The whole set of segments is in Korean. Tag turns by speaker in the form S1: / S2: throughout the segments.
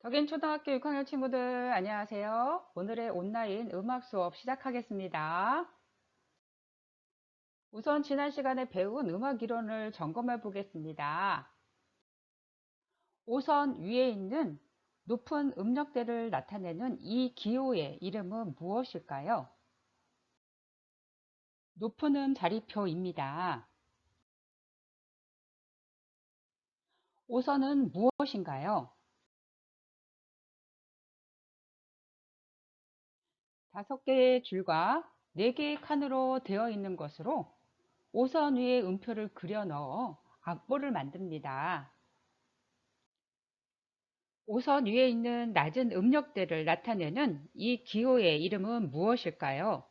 S1: 덕인초등학교 6학년 친구들 안녕하세요. 오늘의 온라인 음악 수업 시작하겠습니다. 우선 지난 시간에 배운 음악 이론을 점검해 보겠습니다. 우선 위에 있는 높은 음역대를 나타내는 이 기호의 이름은 무엇일까요? 높은 음 자리표입니다. 오선은 무엇인가요? 5개의 줄과 4개의 칸으로 되어 있는 것으로 오선 위에 음표를 그려 넣어 악보를 만듭니다. 오선 위에 있는 낮은 음역대를 나타내는 이 기호의 이름은 무엇일까요?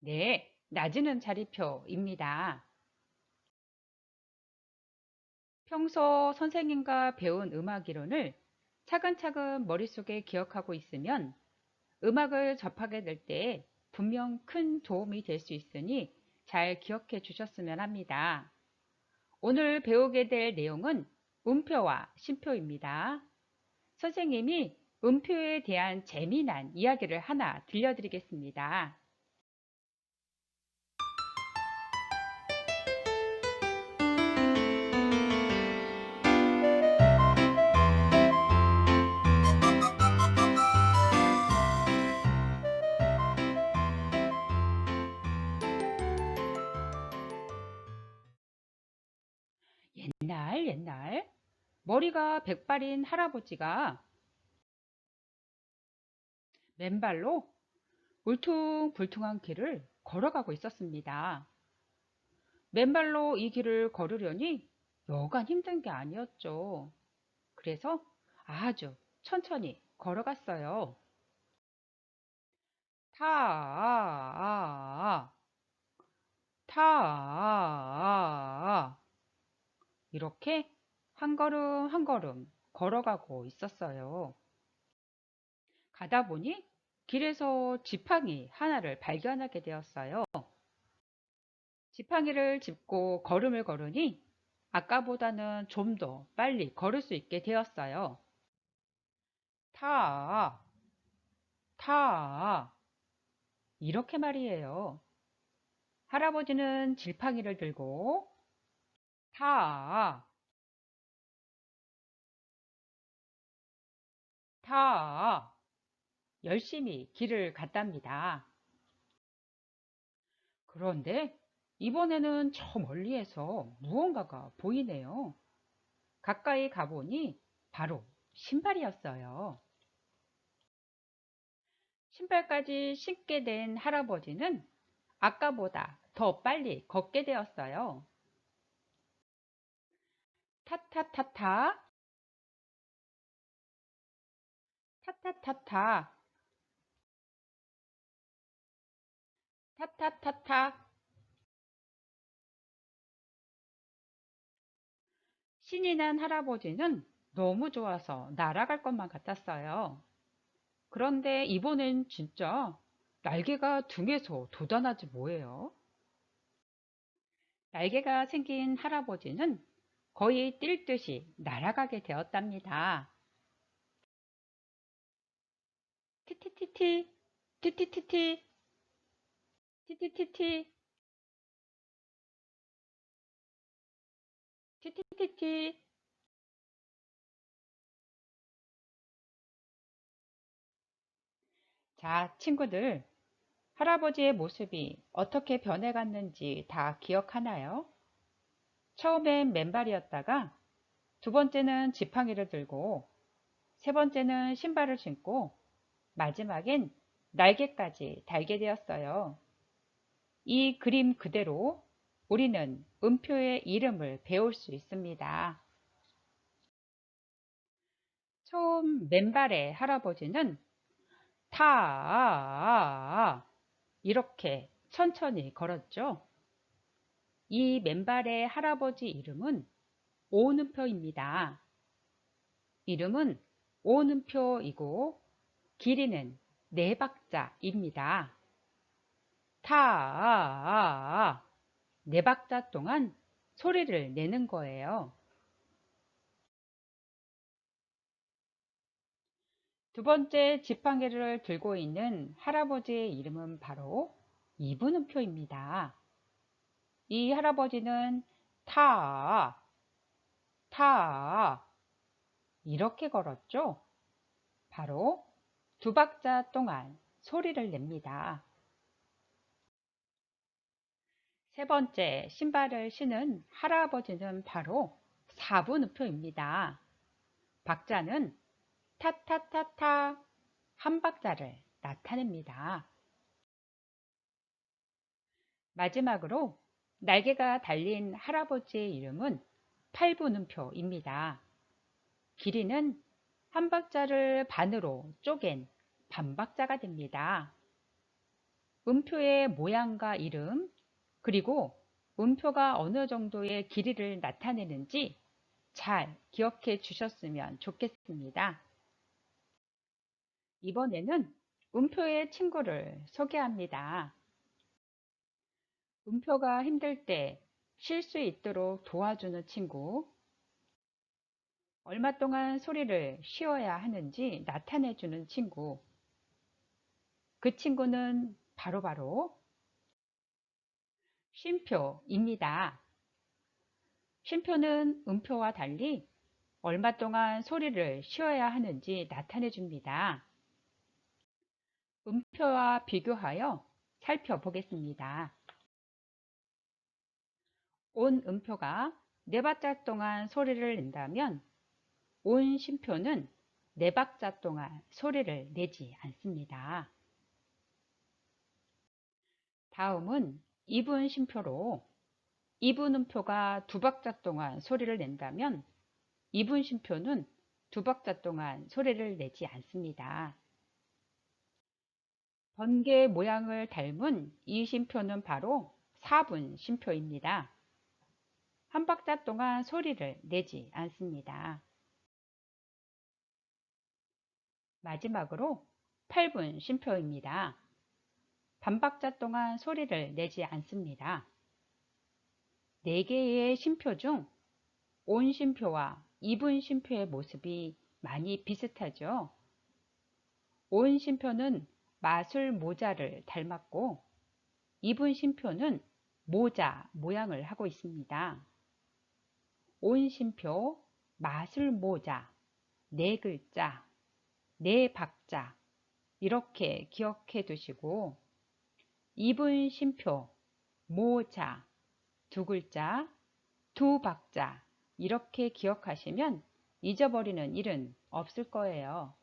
S1: 네, 낮은 음 자리표입니다. 평소 선생님과 배운 음악 이론을 차근차근 머릿속에 기억하고 있으면 음악을 접하게 될 때 분명 큰 도움이 될 수 있으니 잘 기억해 주셨으면 합니다. 오늘 배우게 될 내용은 음표와 심표입니다. 선생님이 음표에 대한 재미난 이야기를 하나 들려드리겠습니다. 옛날 머리가 백발인 할아버지가 맨발로 울퉁불퉁한 길을 걸어가고 있었습니다. 맨발로 이 길을 걸으려니 여간 힘든 게 아니었죠. 그래서 아주 천천히 걸어갔어요. 타, 타, 이렇게 한 걸음 한 걸음 걸어가고 있었어요. 가다 보니 길에서 지팡이 하나를 발견하게 되었어요. 지팡이를 짚고 걸음을 걸으니 아까보다는 좀 더 빨리 걸을 수 있게 되었어요. 타, 타, 이렇게 말이에요. 할아버지는 지팡이를 들고 타, 타, 열심히 길을 갔답니다. 그런데 이번에는 저 멀리에서 무언가가 보이네요. 가까이 가보니 바로 신발이었어요. 신발까지 신게 된 할아버지는 아까보다 더 빨리 걷게 되었어요. 타타타타, 타타타타, 타타타타. 신이 난 할아버지는 너무 좋아서 날아갈 것만 같았어요. 그런데 이번엔 진짜 날개가 등에서 돋아나지 뭐예요? 날개가 생긴 할아버지는 거의 뛸 듯이 날아가게 되었답니다. 티티티티, 티티티티, 티티티티, 티티티티. 자, 친구들, 할아버지의 모습이 어떻게 변해갔는지 다 기억하나요? 처음엔 맨발이었다가 두 번째는 지팡이를 들고 세 번째는 신발을 신고 마지막엔 날개까지 달게 되었어요. 이 그림 그대로 우리는 음표의 이름을 배울 수 있습니다. 처음 맨발의 할아버지는 타 이렇게 천천히 걸었죠. 이 맨발의 할아버지 이름은 오음표입니다. 이름은 오음표이고 길이는 4박자입니다. 타, 4박자 동안 소리를 내는 거예요. 두 번째 지팡이를 들고 있는 할아버지의 이름은 바로 이분음표입니다. 이 할아버지는 타, 타 이렇게 걸었죠. 바로 두 박자 동안 소리를 냅니다. 세 번째 신발을 신은 할아버지는 바로 4분음표입니다. 박자는 타타타타 한 박자를 나타냅니다. 마지막으로 날개가 달린 할아버지의 이름은 8분음표입니다. 길이는 한 박자를 반으로 쪼갠 반박자가 됩니다. 음표의 모양과 이름, 그리고 음표가 어느 정도의 길이를 나타내는지 잘 기억해 주셨으면 좋겠습니다. 이번에는 음표의 친구를 소개합니다. 음표가 힘들 때 쉴 수 있도록 도와주는 친구, 얼마 동안 소리를 쉬어야 하는지 나타내 주는 친구, 그 친구는 바로바로 쉼표입니다. 쉼표는 음표와 달리 얼마 동안 소리를 쉬어야 하는지 나타내 줍니다. 음표와 비교하여 살펴보겠습니다. 온 음표가 네 박자 동안 소리를 낸다면 온 쉼표는 네 박자 동안 소리를 내지 않습니다. 다음은 이분 쉼표로 이분 음표가 두 박자 동안 소리를 낸다면 이분 쉼표는 두 박자 동안 소리를 내지 않습니다. 번개 모양을 닮은 이 쉼표는 바로 4분 쉼표입니다. 한 박자 동안 소리를 내지 않습니다. 마지막으로 8분 쉼표입니다. 반박자 동안 소리를 내지 않습니다. 4개의 쉼표 중 온 쉼표와 이분 쉼표의 모습이 많이 비슷하죠. 온 쉼표는 마술 모자를 닮았고 이분 쉼표는 모자 모양을 하고 있습니다. 온 쉼표, 마술 모자, 네 글자, 네 박자 이렇게 기억해 두시고 이분 쉼표, 모자, 두 글자, 두 박자 이렇게 기억하시면 잊어버리는 일은 없을 거예요.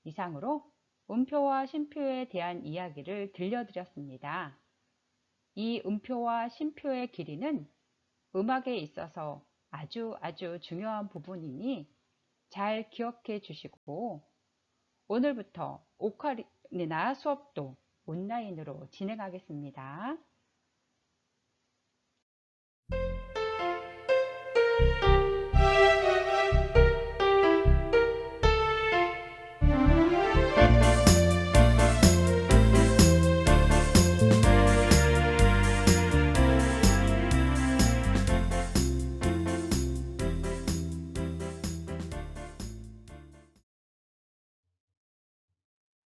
S1: 이상으로 음표와 쉼표에 대한 이야기를 들려드렸습니다. 이 음표와 쉼표의 길이는 음악에 있어서 아주 중요한 부분이니 잘 기억해 주시고 오늘부터 오카리나 수업도 온라인으로 진행하겠습니다.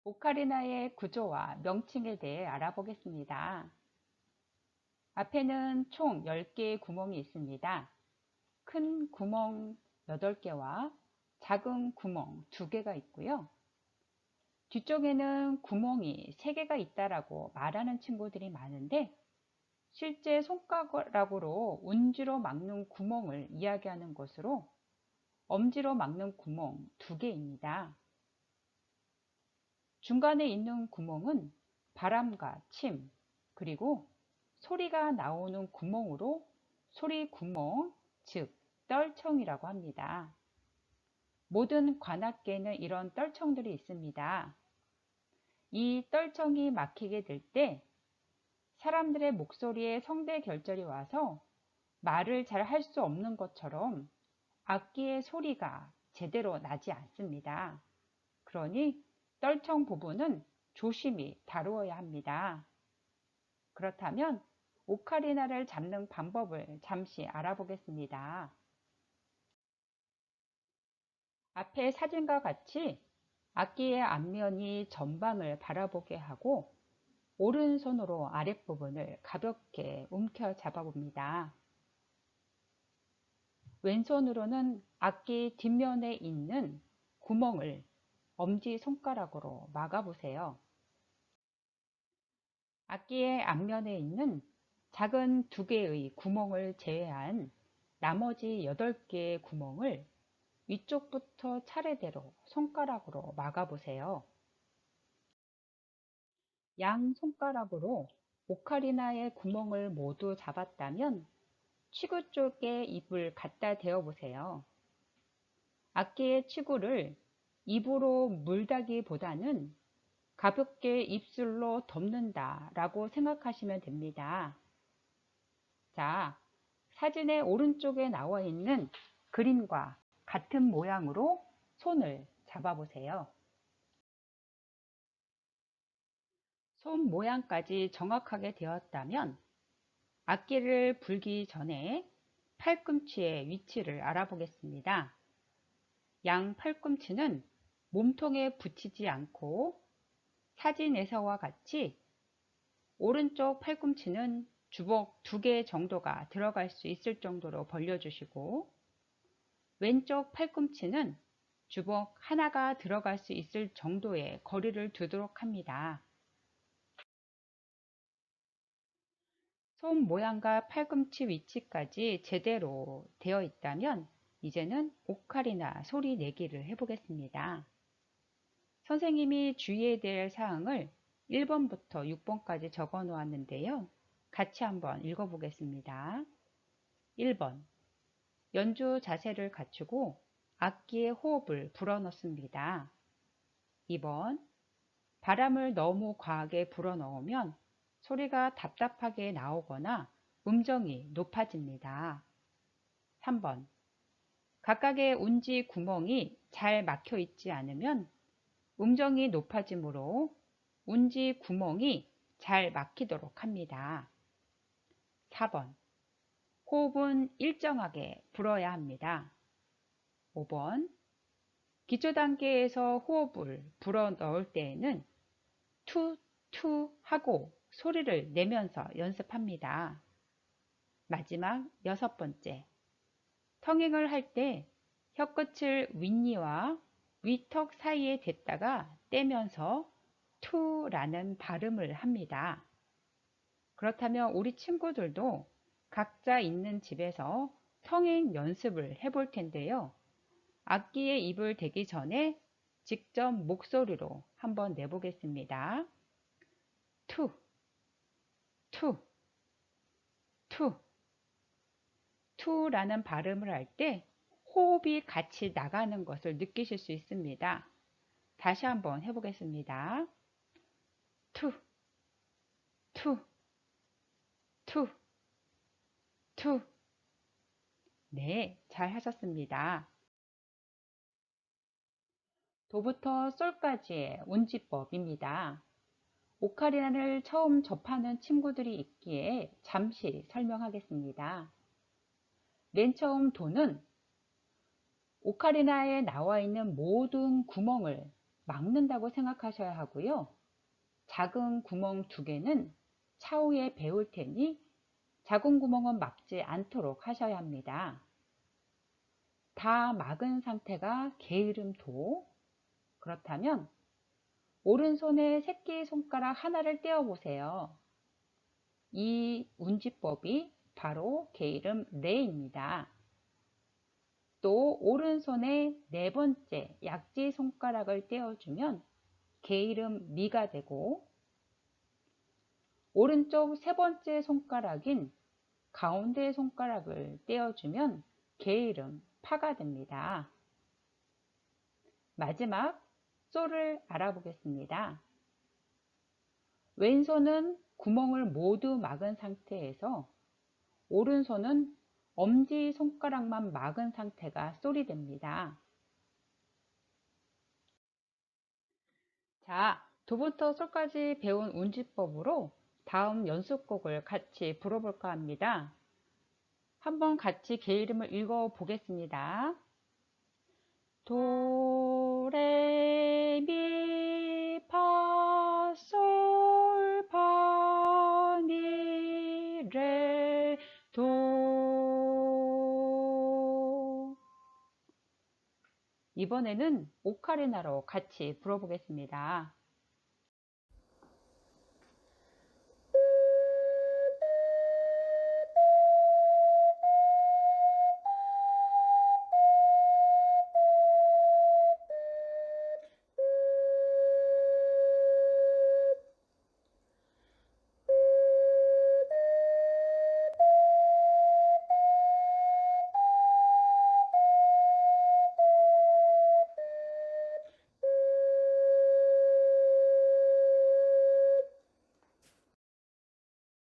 S1: 오카리나의 구조와 명칭에 대해 알아보겠습니다. 앞에는 총 10개의 구멍이 있습니다. 큰 구멍 8개와 작은 구멍 2개가 있고요. 뒤쪽에는 구멍이 3개가 있다라고 말하는 친구들이 많은데 실제 손가락으로 운지로 막는 구멍을 이야기하는 것으로 엄지로 막는 구멍 2개입니다. 중간에 있는 구멍은 바람과 침, 그리고 소리가 나오는 구멍으로 소리 구멍, 즉 떨청이라고 합니다. 모든 관악계에는 이런 떨청들이 있습니다. 이 떨청이 막히게 될 때 사람들의 목소리에 성대 결절이 와서 말을 잘 할 수 없는 것처럼 악기의 소리가 제대로 나지 않습니다. 그러니 떨청 부분은 조심히 다루어야 합니다. 그렇다면 오카리나를 잡는 방법을 잠시 알아보겠습니다. 앞의 사진과 같이 악기의 앞면이 전방을 바라보게 하고 오른손으로 아랫부분을 가볍게 움켜 잡아봅니다. 왼손으로는 악기 뒷면에 있는 구멍을 엄지손가락으로 막아보세요. 악기의 앞면에 있는 작은 2개의 구멍을 제외한 나머지 8개의 구멍을 위쪽부터 차례대로 손가락으로 막아보세요. 양 손가락으로 오카리나의 구멍을 모두 잡았다면 치구 쪽에 입을 갖다 대어 보세요. 악기의 치구를 입으로 물다기보다는 가볍게 입술로 덮는다 라고 생각하시면 됩니다. 자, 사진의 오른쪽에 나와 있는 그림과 같은 모양으로 손을 잡아보세요. 손 모양까지 정확하게 되었다면 악기를 불기 전에 팔꿈치의 위치를 알아보겠습니다. 양 팔꿈치는 몸통에 붙이지 않고 사진에서와 같이 오른쪽 팔꿈치는 주걱 2개 정도가 들어갈 수 있을 정도로 벌려주시고 왼쪽 팔꿈치는 주걱 하나가 들어갈 수 있을 정도의 거리를 두도록 합니다. 손 모양과 팔꿈치 위치까지 제대로 되어 있다면 이제는 오카리나 소리 내기를 해보겠습니다. 선생님이 주의해야 될 사항을 1번부터 6번까지 적어 놓았는데요. 같이 한번 읽어보겠습니다. 1번. 연주 자세를 갖추고 악기의 호흡을 불어넣습니다. 2번. 바람을 너무 과하게 불어넣으면 소리가 답답하게 나오거나 음정이 높아집니다. 3번. 각각의 운지 구멍이 잘 막혀 있지 않으면 음정이 높아지므로 운지 구멍이 잘 막히도록 합니다. 4번. 호흡은 일정하게 불어야 합니다. 5번. 기초 단계에서 호흡을 불어 넣을 때에는 투, 투 하고 소리를 내면서 연습합니다. 마지막 6번째. 텅잉을 할 때 혀끝을 윗니와 위턱 사이에 댔다가 떼면서 투라는 발음을 합니다. 그렇다면 우리 친구들도 각자 있는 집에서 텅잉 연습을 해볼 텐데요. 악기에 입을 대기 전에 직접 목소리로 한번 내보겠습니다. 투, 투, 투, 투라는 발음을 할 때 호흡이 같이 나가는 것을 느끼실 수 있습니다. 다시 한번 해보겠습니다. 투, 투, 투, 투. 네, 잘 하셨습니다. 도부터 솔까지의 운지법입니다. 오카리나를 처음 접하는 친구들이 있기에 잠시 설명하겠습니다. 맨 처음 도는 오카리나에 나와 있는 모든 구멍을 막는다고 생각하셔야 하고요. 작은 구멍 2개는 차후에 배울 테니 작은 구멍은 막지 않도록 하셔야 합니다. 다 막은 상태가 게으름 도. 그렇다면 오른손에 새끼손가락 하나를 떼어 보세요. 이 운지법이 바로 게으름 레입니다. 또 오른손에 4번째 약지 손가락을 떼어주면 게으름 미가 되고 오른쪽 3번째 손가락인 가운데 손가락을 떼어주면 게으름 파가 됩니다. 마지막 솔을 알아보겠습니다. 왼손은 구멍을 모두 막은 상태에서 오른손은 엄지손가락만 막은 상태가 솔이 됩니다. 자, 도부터 솔까지 배운 운지법으로 다음 연습곡을 같이 불어볼까 합니다. 한번 같이 게으름을 읽어 보겠습니다. 도, 레, 미, 파, 솔, 파, 미, 레, 도. 이번에는 오카리나로 같이 불어보겠습니다.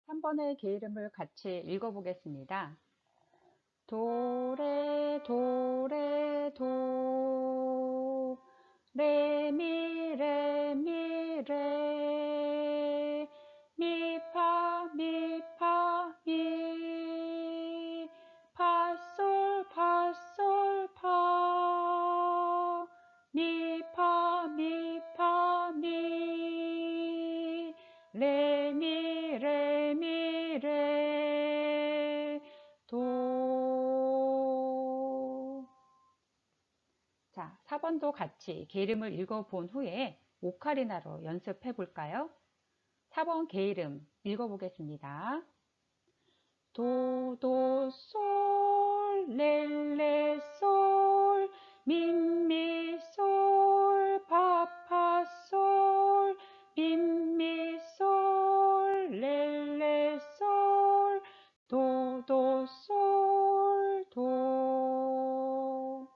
S1: 3번의 게이름을 같이 읽어보겠습니다. 도, 레, 도, 레, 도, 레, 미, 레, 미, 레, 미, 파, 미, 파, 미, 파, 솔, 파, 솔, 파, 미, 파, 미, 파, 미, 레, 미, 레, 미, 레, 도. 자, 4번도 같이 게이름을 읽어본 후에 오카리나로 연습해 볼까요? 4번 게이름 읽어보겠습니다. 도, 도, 솔, 레, 레, 솔, 미, 미, 솔, 파, 파, 솔, 미, 미, 솔, 레, 레, 솔, 도, 도, 솔, 도.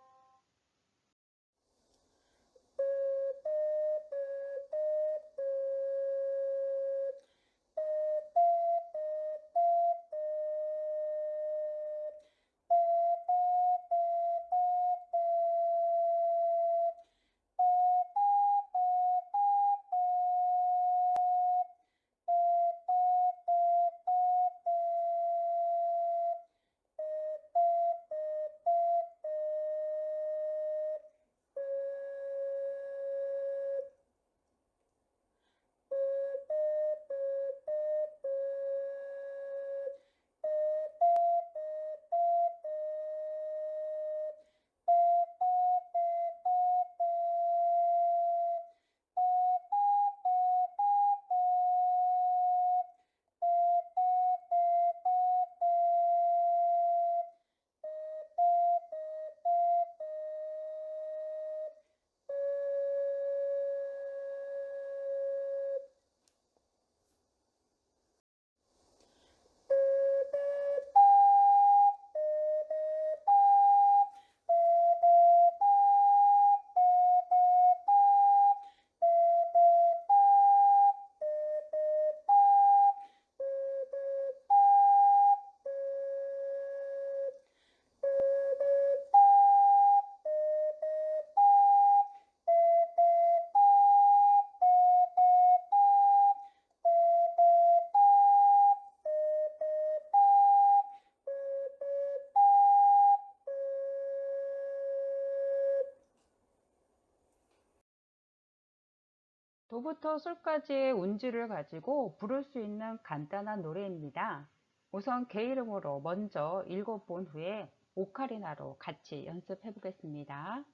S1: 도부터 솔까지의 운지를 가지고 부를 수 있는 간단한 노래입니다. 우선 게이름으로 먼저 읽어본 후에 오카리나로 같이 연습해 보겠습니다.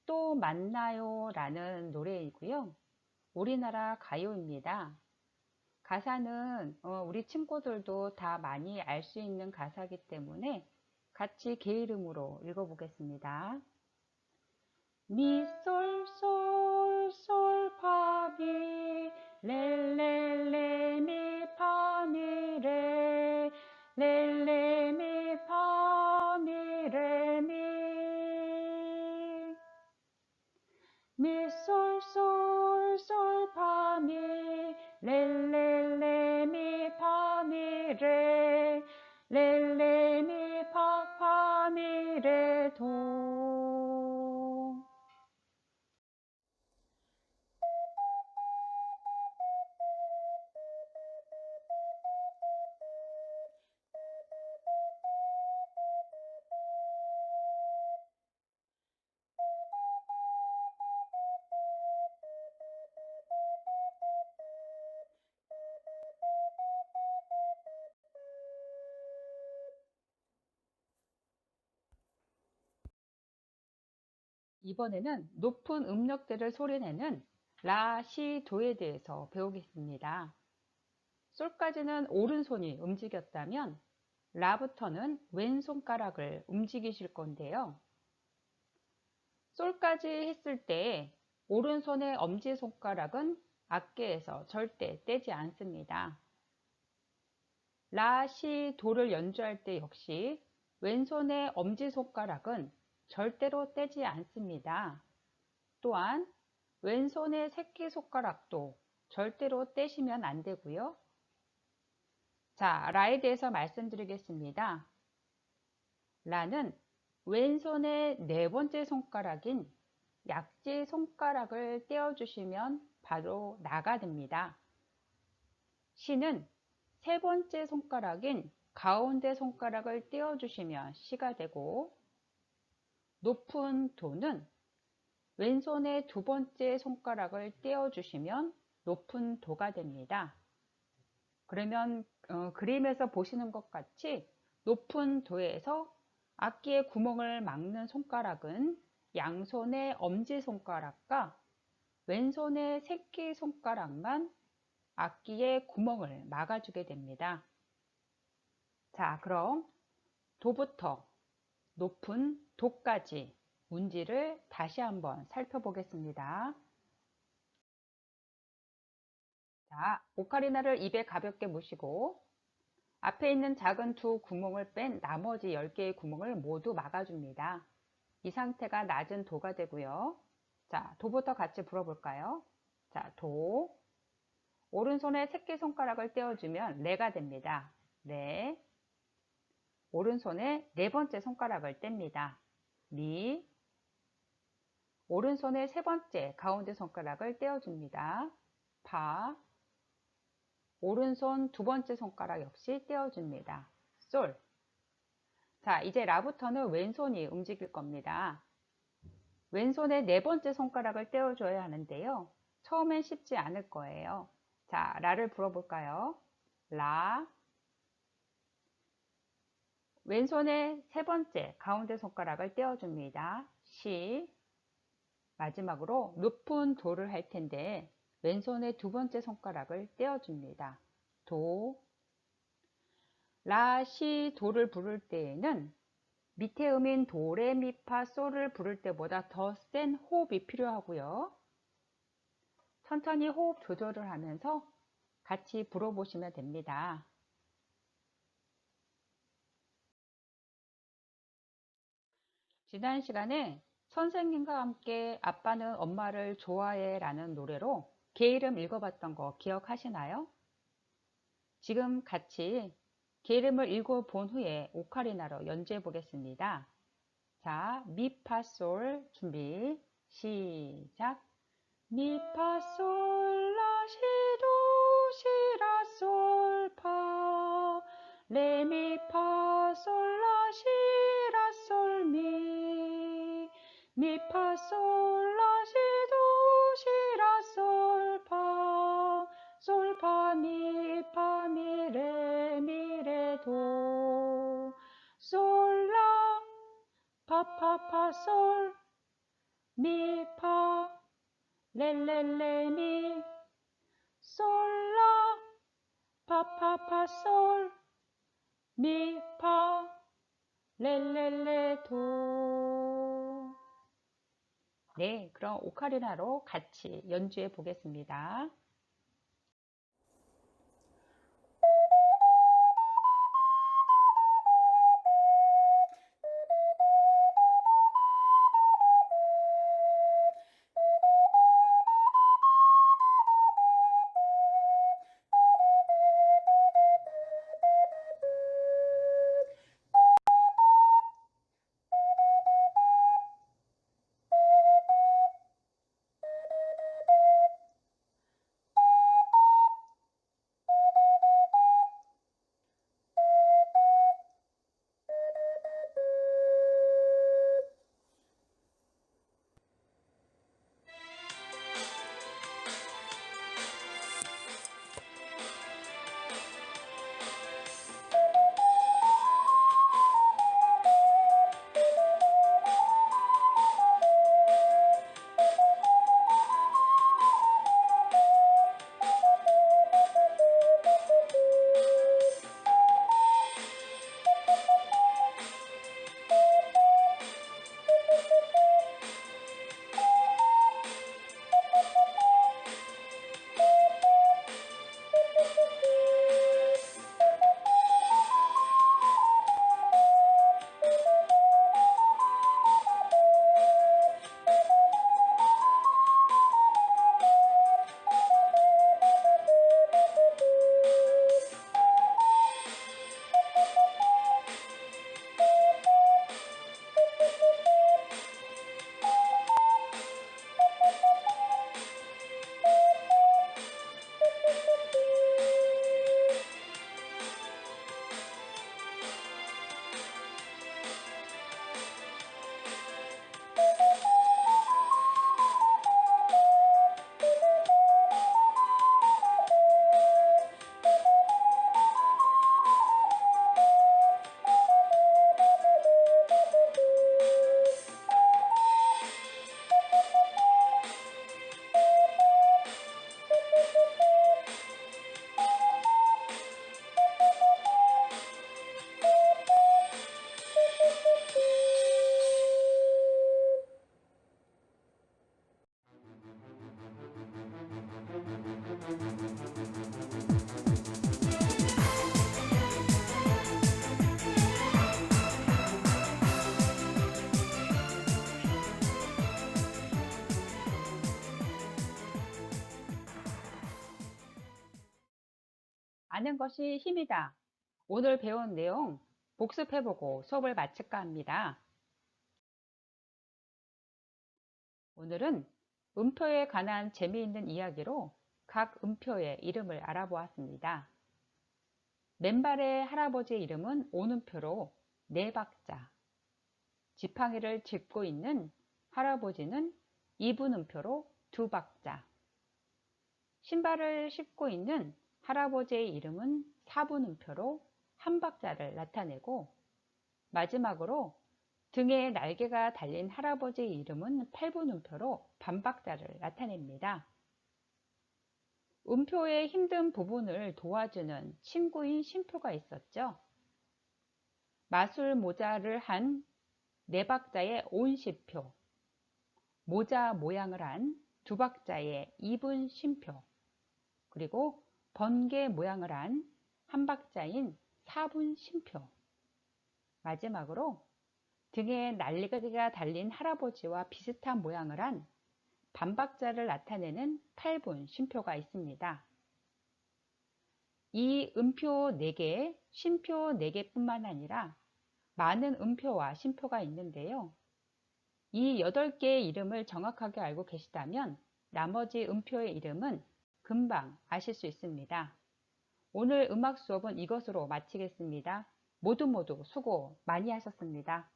S1: 또 만나요 라는 노래이고요. 우리나라 가요입니다. 가사는 우리 친구들도 다 많이 알 수 있는 가사이기 때문에 같이 게이름으로 읽어보겠습니다. 미, 솔, 솔, 솔, 파, 미, 레, 레, 레, 미, 파, 미, 레, 레, 레, 미, 파, 미, 레, 미, 미, 솔, 솔, 솔, 파, 미, 레, 레, 레, 미, 파, 미, 레, 레, 레, 미, 파, 파, 미, 레, 도. 이번에는 높은 음력대를 소리내는 라, 시, 도에 대해서 배우겠습니다. 솔까지는 오른손이 움직였다면 라부터는 왼손가락을 움직이실 건데요. 솔까지 했을 때 오른손의 엄지손가락은 악기에서 절대 떼지 않습니다. 라, 시, 도를 연주할 때 역시 왼손의 엄지손가락은 절대로 떼지 않습니다. 또한 왼손의 새끼손가락도 절대로 떼시면 안 되고요. 자, 라에 대해서 말씀드리겠습니다. 라는 왼손의 네 번째 손가락인 약지 손가락을 떼어주시면 바로 나가 됩니다. 시는 세 번째 손가락인 가운데 손가락을 떼어주시면 시가 되고, 높은 도는 왼손의 두 번째 손가락을 떼어주시면 높은 도가 됩니다. 그러면 그림에서 보시는 것 같이 높은 도에서 악기의 구멍을 막는 손가락은 양손의 엄지손가락과 왼손의 새끼손가락만 악기의 구멍을 막아주게 됩니다. 자, 그럼 도부터 높은 도까지 운지를 다시 한번 살펴보겠습니다. 자, 오카리나를 입에 가볍게 무시고 앞에 있는 작은 두 구멍을 뺀 나머지 10개의 구멍을 모두 막아줍니다. 이 상태가 낮은 도가 되고요. 자, 도부터 같이 불어볼까요? 자, 도. 오른손에 새끼손가락을 떼어주면 레가 됩니다. 레. 오른손에 네 번째 손가락을 뗍니다. 미. 오른손에 세 번째 가운데 손가락을 떼어줍니다. 파. 오른손 두 번째 손가락 역시 떼어줍니다. 솔. 자, 이제 라부터는 왼손이 움직일 겁니다. 왼손에 네 번째 손가락을 떼어줘야 하는데요. 처음엔 쉽지 않을 거예요. 자, 라를 불어볼까요? 라. 왼손에 세 번째 가운데 손가락을 떼어줍니다. 시. 마지막으로 높은 도를 할 텐데 왼손의 두 번째 손가락을 떼어줍니다. 도. 라, 시, 도를 부를 때에는 밑에 음인 도, 레, 미, 파, 솔을 부를 때보다 더 센 호흡이 필요하고요. 천천히 호흡 조절을 하면서 같이 불어보시면 됩니다. 지난 시간에 선생님과 함께 아빠는 엄마를 좋아해 라는 노래로 개 이름 읽어봤던 거 기억하시나요? 지금 같이 개 이름을 읽어본 후에 오카리나로 연주해 보겠습니다. 자, 미, 파, 솔 준비 시작. 미, 파, 솔, 라, 시, 도, 시, 라, 솔, 파. 레, 미, 파, 솔, 라, 시, 라, 솔, 미. 미, 파, 솔, 라, 시, 도, 시, 라, 솔, 파. 솔, 파, 미, 파, 미, 레, 도. 솔, 라, 파, 파, 파, 솔, 미, 파. 레레레 미 솔라 파파파 솔 미 파 레레레 도. 네, 그럼 오카리나로 같이 연주해 보겠습니다. 아는 것이 힘이다. 오늘 배운 내용 복습해보고 수업을 마칠까 합니다. 오늘은 음표에 관한 재미있는 이야기로 각 음표의 이름을 알아보았습니다. 맨발의 할아버지의 이름은 오음표로 네 박자, 지팡이를 짚고 있는 할아버지는 이분음표로 두 박자, 신발을 신고 있는 할아버지의 이름은 사분음표로 한 박자를 나타내고, 마지막으로 등에 날개가 달린 할아버지의 이름은 팔분음표로 반박자를 나타냅니다. 음표의 힘든 부분을 도와주는 친구인 쉼표가 있었죠. 마술 모자를 한 네 박자의 온시표, 모자 모양을 한 두 박자의 이분 쉼표, 그리고 번개 모양을 한 한 박자인 사분 쉼표, 마지막으로 등에 날개가 달린 할아버지와 비슷한 모양을 한 반박자를 나타내는 팔분 쉼표가 있습니다. 이 음표 4개, 쉼표 4개 뿐만 아니라 많은 음표와 쉼표가 있는데요. 이 8개의 이름을 정확하게 알고 계시다면 나머지 음표의 이름은 금방 아실 수 있습니다. 오늘 음악 수업은 이것으로 마치겠습니다. 모두 수고 많이 하셨습니다.